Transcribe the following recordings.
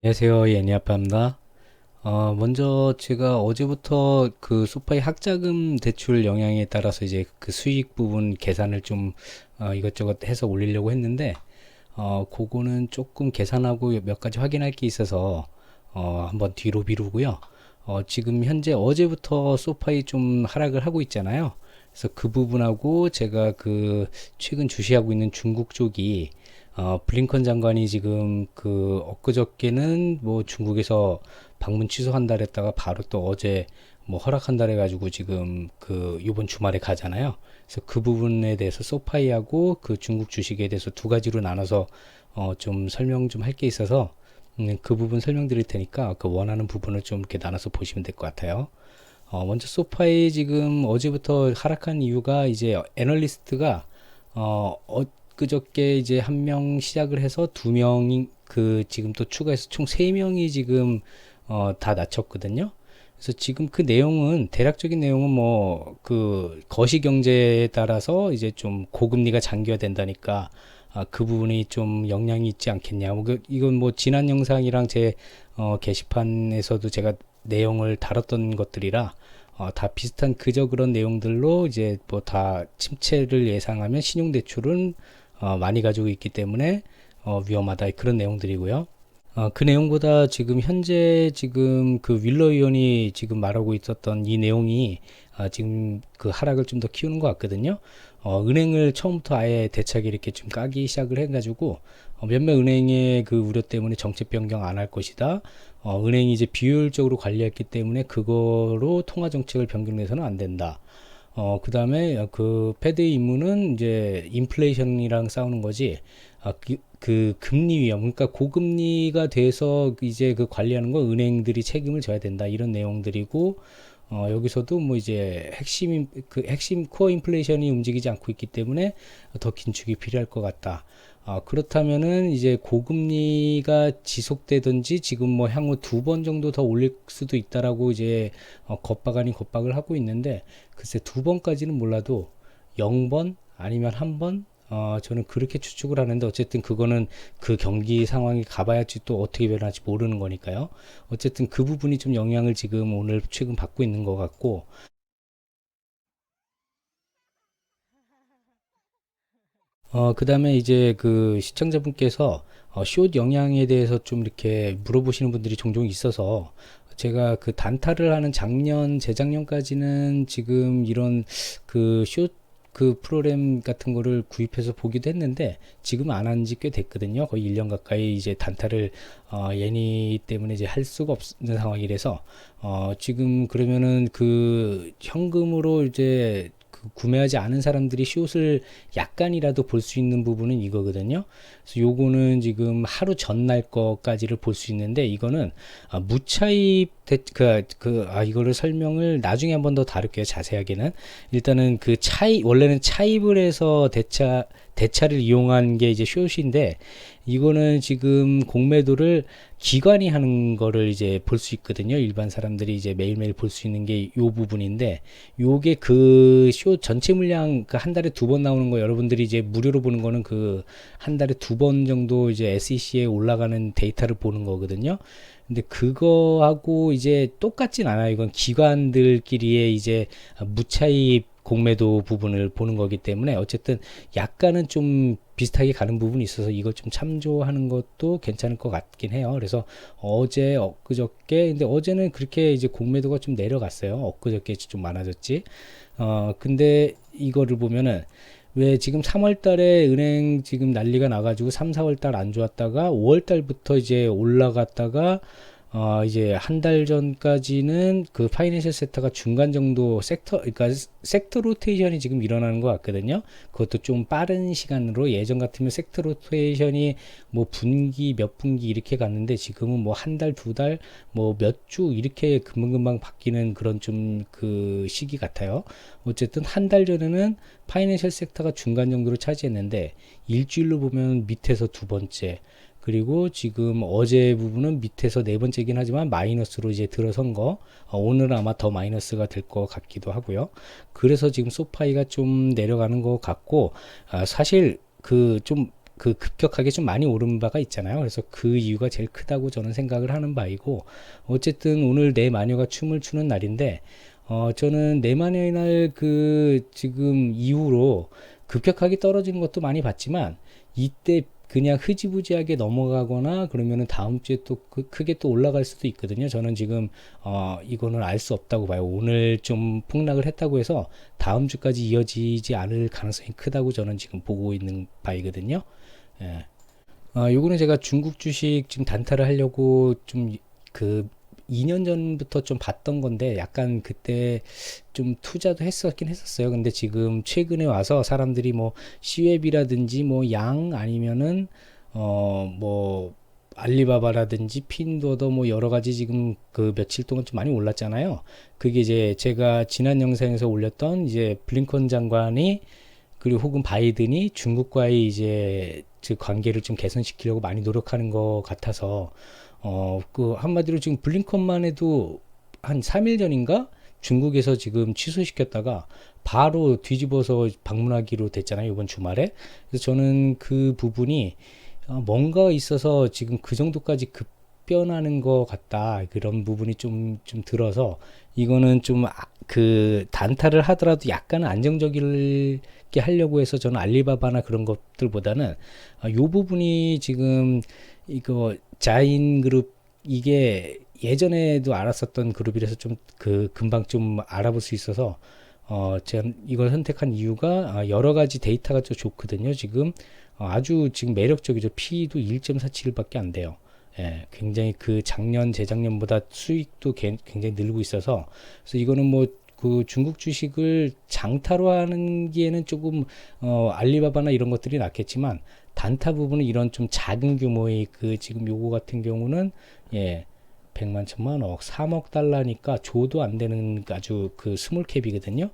안녕하세요. 예니아빠입니다. 먼저 제가 어제부터 그 소파의 학자금 대출 영향에 따라서 이제 그 수익 부분 계산을 좀 이것저것 해서 올리려고 했는데, 그거는 조금 계산하고 몇 가지 확인할 게 있어서 한번 뒤로 미루고요. 지금 현재 어제부터 소파이 좀 하락을 하고 있잖아요. 그래서 그 부분하고 제가 그 최근 주시하고 있는 중국 쪽이 블링컨 장관이 지금 그 엊그저께는 뭐 중국에서 방문 취소한다 그랬다가 바로 또 어제 뭐 허락한다 해가지고 지금 그 요번 주말에 가잖아요. 그래서 그 부분에 대해서 소파이하고 그 중국 주식에 대해서 두 가지로 나눠서 좀 설명 좀 할 게 있어서 그 부분 설명드릴 테니까 그 원하는 부분을 좀 이렇게 나눠서 보시면 될 것 같아요. 먼저 소파이 지금 어제부터 하락한 이유가 이제 애널리스트가 엊그저께 이제 한 명 시작을 해서 두 명이 그 지금 또 추가해서 총 세 명이 지금 다 낮췄거든요. 그래서 지금 그 내용은 대략적인 내용은 뭐 그 거시 경제에 따라서 이제 좀 고금리가 장기화된다니까 그 부분이 좀 영향이 있지 않겠냐. 뭐 이건 뭐 지난 영상이랑 제 게시판에서도 제가 내용을 다뤘던 것들이라 다 비슷한 그저 그런 내용들로 이제 뭐 다 침체를 예상하면 신용대출은 많이 가지고 있기 때문에 위험하다 그런 내용들이고요. 그 내용보다 지금 현재 지금 그 윌러 의원이 지금 말하고 있었던 이 내용이 지금 그 하락을 좀 더 키우는 것 같거든요. 은행을 처음부터 아예 대차게 이렇게 좀 까기 시작을 해가지고 몇몇 은행의 그 우려 때문에 정책 변경 안 할 것이다. 은행이 이제 비효율적으로 관리했기 때문에 그거로 통화 정책을 변경해서는 안 된다. 그 다음에 그 패드의 임무는 이제 인플레이션이랑 싸우는 거지, 그 금리 위험, 그러니까 고금리가 돼서 이제 그 관리하는 거 은행들이 책임을 져야 된다. 이런 내용들이고, 여기서도 뭐 이제 핵심 코어 인플레이션이 움직이지 않고 있기 때문에 더 긴축이 필요할 것 같다. 그렇다면은 이제 고금리가 지속되든지 지금 뭐 향후 두 번 정도 더 올릴 수도 있다라고 이제 겁박 아닌 겁박을 하고 있는데, 글쎄 두 번까지는 몰라도 0번 아니면 한 번, 저는 그렇게 추측을 하는데, 어쨌든 그거는 그 경기 상황이 가봐야지 또 어떻게 변할지 모르는 거니까요. 어쨌든 그 부분이 좀 영향을 지금 오늘 최근 받고 있는 것 같고, 그 다음에 이제 그 시청자분께서 숏 영향에 대해서 좀 이렇게 물어보시는 분들이 종종 있어서, 제가 그 단타를 하는 작년, 재작년까지는 지금 이런 그 숏 그 프로그램 같은 거를 구입해서 보기도 했는데, 지금 안 한 지 꽤 됐거든요. 거의 1년 가까이 이제 단타를 예니 때문에 이제 할 수가 없는 상황이라서, 지금 그러면은 그 현금으로 이제 그 구매하지 않은 사람들이 숏을 약간이라도 볼 수 있는 부분은 이거거든요. 그래서 요거는 지금 하루 전날 거까지를 볼 수 있는데, 이거는 무차입 이거를 설명을 나중에 한번 더 다룰게요. 자세하게는. 일단은 그 원래는 차입을 해서 대차를 이용한 게 이제 숏인데, 이거는 지금 공매도를 기관이 하는 거를 이제 볼 수 있거든요. 일반 사람들이 이제 매일매일 볼 수 있는 게 요 부분인데, 요게 그 쇼 전체 물량 그 한 달에 두 번 나오는 거, 여러분들이 이제 무료로 보는 거는 그 한 달에 두 번 정도 이제 SEC에 올라가는 데이터를 보는 거거든요. 근데 그거하고 이제 똑같진 않아요. 이건 기관들끼리의 이제 무차입 공매도 부분을 보는 거기 때문에 어쨌든 약간은 좀 비슷하게 가는 부분이 있어서 이걸 좀 참조하는 것도 괜찮을 것 같긴 해요. 그래서 어제 엊그저께, 근데 어제는 그렇게 이제 공매도가 좀 내려갔어요. 엊그저께 좀 많아졌지. 근데 이거를 보면은, 왜 지금 3월 달에 은행 지금 난리가 나가지고 3, 4월 달 안 좋았다가 5월 달부터 이제 올라갔다가, 이제 한 달 전까지는 그 파이낸셜 섹터가 중간 정도 그러니까 섹터 로테이션이 지금 일어나는 것 같거든요. 그것도 좀 빠른 시간으로, 예전 같으면 섹터 로테이션이 뭐 분기 몇 분기 이렇게 갔는데, 지금은 뭐 한 달, 두 달, 뭐 몇 주 이렇게 금방금방 바뀌는 그런 좀 그 시기 같아요. 어쨌든 한 달 전에는 파이낸셜 섹터가 중간 정도로 차지했는데, 일주일로 보면 밑에서 두 번째, 그리고 지금 어제 부분은 밑에서 네 번째긴 하지만 마이너스로 이제 들어선 거, 오늘은 아마 더 마이너스가 될 것 같기도 하고요. 그래서 지금 소파이가 좀 내려가는 것 같고, 사실 그 좀 그 급격하게 좀 많이 오른 바가 있잖아요. 그래서 그 이유가 제일 크다고 저는 생각을 하는 바이고, 어쨌든 오늘 내 마녀가 춤을 추는 날인데, 저는 내 마녀의 날 그 지금 이후로 급격하게 떨어지는 것도 많이 봤지만, 이때 그냥 흐지부지하게 넘어가거나 그러면은 다음 주에 또 크게 또 올라갈 수도 있거든요. 저는 지금 이거는 알 수 없다고 봐요. 오늘 좀 폭락을 했다고 해서 다음 주까지 이어지지 않을 가능성이 크다고 저는 지금 보고 있는 바이거든요. 예. 요거는 제가 중국 주식 지금 단타를 하려고 좀 그 2년 전부터 좀 봤던 건데, 약간 그때 좀 투자도 했었긴 했었어요. 근데 지금 최근에 와서 사람들이 뭐 시웹이라든지 뭐 양 아니면은 뭐 알리바바라든지 핀도더 뭐 여러 가지 지금 그 며칠 동안 좀 많이 올랐잖아요. 그게 이제 제가 지난 영상에서 올렸던 이제 블링컨 장관이, 그리고 혹은 바이든이 중국과의 이제 그 관계를 좀 개선시키려고 많이 노력하는 것 같아서, 그 한마디로 지금 블링컨만 해도 한 3일 전인가 중국에서 지금 취소시켰다가 바로 뒤집어서 방문하기로 됐잖아요, 이번 주말에. 그래서 저는 그 부분이 뭔가 있어서 지금 그 정도까지 급변하는 것 같다, 그런 부분이 좀 들어서, 이거는 좀 그 단타를 하더라도 약간 안정적이게 하려고 해서 저는 알리바바나 그런 것들보다는 요 부분이 지금 이거 자인그룹, 이게 예전에도 알았었던 그룹이라서 좀 그 금방 좀 알아볼 수 있어서 제가 이걸 선택한 이유가, 여러 가지 데이터가 좀 좋거든요. 지금 아주 지금 매력적이죠. P도 1.47밖에 안 돼요. 예, 굉장히 그 작년 재작년보다 수익도 굉장히 늘고 있어서, 그래서 이거는 뭐 그 중국 주식을 장타로 하는 기에는 조금 알리바바나 이런 것들이 낫겠지만, 단타 부분은 이런 좀 작은 규모의 그 지금 요거 같은 경우는, 예, 100만, 1000만, 억, 3억 달러니까 조도 안 되는 아주 그 스몰 캡이거든요.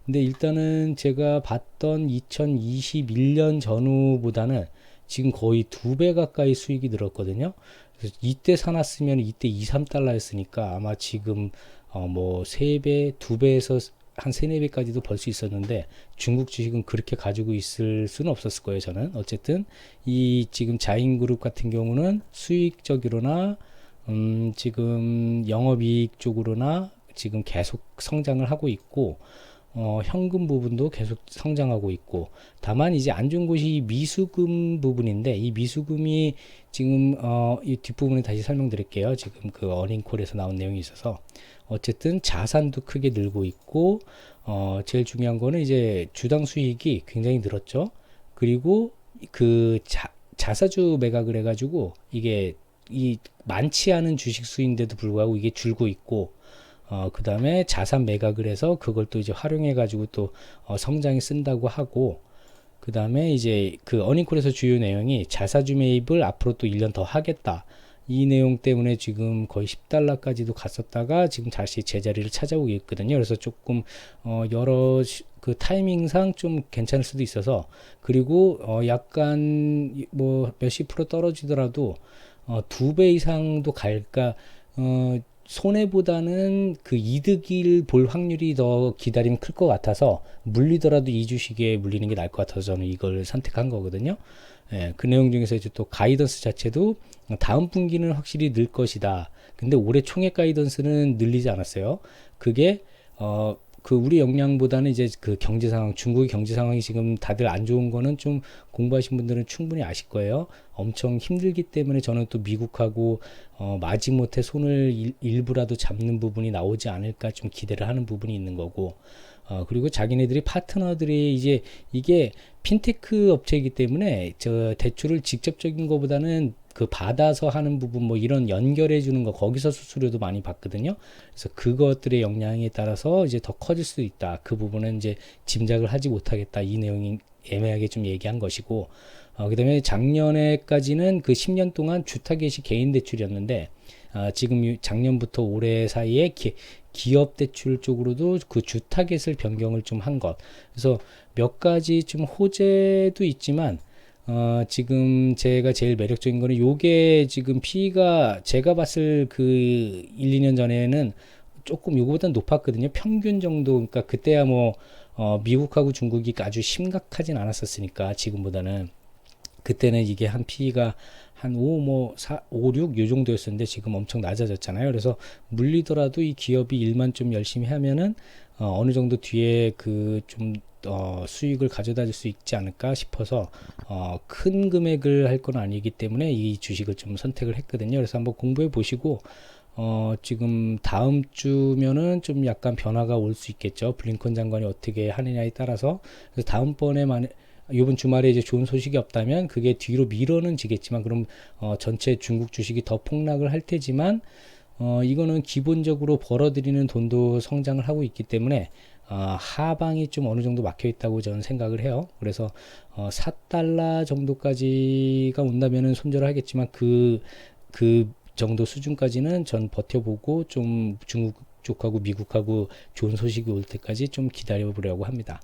근데 일단은 제가 봤던 2021년 전후보다는 지금 거의 2배 가까이 수익이 늘었거든요. 그래서 이때 사놨으면 이때 2, 3달러였으니까 아마 지금 뭐 3배, 2배에서 한 3, 4배까지도 벌 수 있었는데, 중국 주식은 그렇게 가지고 있을 수는 없었을 거예요, 저는. 어쨌든 이 지금 자인그룹 같은 경우는 수익적으로나 지금 영업이익 쪽으로나 지금 계속 성장을 하고 있고, 현금 부분도 계속 성장하고 있고, 다만 이제 안 좋은 곳이 미수금 부분인데, 이 미수금이 지금 이 뒷부분에 다시 설명드릴게요. 지금 그 어닝콜에서 나온 내용이 있어서, 어쨌든 자산도 크게 늘고 있고, 제일 중요한 거는 이제 주당 수익이 굉장히 늘었죠. 그리고 그 자사주 매각을 해가지고, 이게 이 많지 않은 주식 수인데도 불구하고 이게 줄고 있고, 그 다음에 자산 매각을 해서 그걸 또 이제 활용해 가지고 또 성장에 쓴다고 하고, 그 다음에 이제 그 어닝콜에서 주요 내용이 자사주 매입을 앞으로 또 1년 더 하겠다, 이 내용 때문에 지금 거의 10달러까지도 갔었다가 지금 다시 제자리를 찾아오고 있거든요. 그래서 조금 여러 그 타이밍상 좀 괜찮을 수도 있어서, 그리고 약간 뭐 몇십 프로 떨어지더라도 2배 이상도 갈까, 손해보다는 그 이득을 볼 확률이 더 기다리면 클 것 같아서, 물리더라도 이 주식에 물리는 게 나을 것 같아서 저는 이걸 선택한 거거든요. 예, 그 내용 중에서 이제 또 가이던스 자체도 다음 분기는 확실히 늘 것이다. 근데 올해 총액 가이던스는 늘리지 않았어요. 그게 그 우리 역량보다는 이제 그 경제 상황, 중국의 경제 상황이 지금 다들 안 좋은 거는 좀 공부하신 분들은 충분히 아실 거예요. 엄청 힘들기 때문에 저는 또 미국하고 마지못해 손을 일부라도 잡는 부분이 나오지 않을까 좀 기대를 하는 부분이 있는 거고, 그리고 자기네들이 파트너들이 이제 이게 핀테크 업체이기 때문에 저 대출을 직접적인 것보다는 그 받아서 하는 부분, 뭐 이런 연결해 주는 거, 거기서 수수료도 많이 받거든요. 그래서 그것들의 역량에 따라서 이제 더 커질 수도 있다. 그 부분은 이제 짐작을 하지 못하겠다, 이 내용이 애매하게 좀 얘기한 것이고, 그 다음에 작년에까지는 그 10년 동안 주타겟이 개인 대출이었는데, 지금 작년부터 올해 사이에 기업 대출 쪽으로도 그 주타겟을 변경을 좀 한 것. 그래서 몇 가지 좀 호재도 있지만, 지금 제가 제일 매력적인 거는 요게 지금 P가 제가 봤을 그 1, 2년 전에는 조금 요거보다 높았거든요. 평균 정도. 그러니까 그때야 뭐 미국하고 중국이 아주 심각하진 않았었으니까 지금보다는. 그때는 이게 한 P가 한 5, 뭐 4, 5, 6 요 정도였었는데 지금 엄청 낮아졌잖아요. 그래서 물리더라도 이 기업이 일만 좀 열심히 하면은 어느 정도 뒤에 그 좀 수익을 가져다 줄 수 있지 않을까 싶어서 큰 금액을 할 건 아니기 때문에 이 주식을 좀 선택을 했거든요. 그래서 한번 공부해 보시고 지금 다음 주면은 좀 약간 변화가 올 수 있겠죠. 블링컨 장관이 어떻게 하느냐에 따라서. 그래서 다음번에만 이번 주말에 이제 좋은 소식이 없다면 그게 뒤로 미뤄는 지겠지만 그럼 전체 중국 주식이 더 폭락을 할 테지만 이거는 기본적으로 벌어들이는 돈도 성장을 하고 있기 때문에 하방이 좀 어느 정도 막혀 있다고 저는 생각을 해요. 그래서 4달러 정도까지가 온다면은 손절을 하겠지만 그 정도 수준까지는 전 버텨보고 좀 중국 쪽하고 미국하고 좋은 소식이 올 때까지 좀 기다려 보려고 합니다.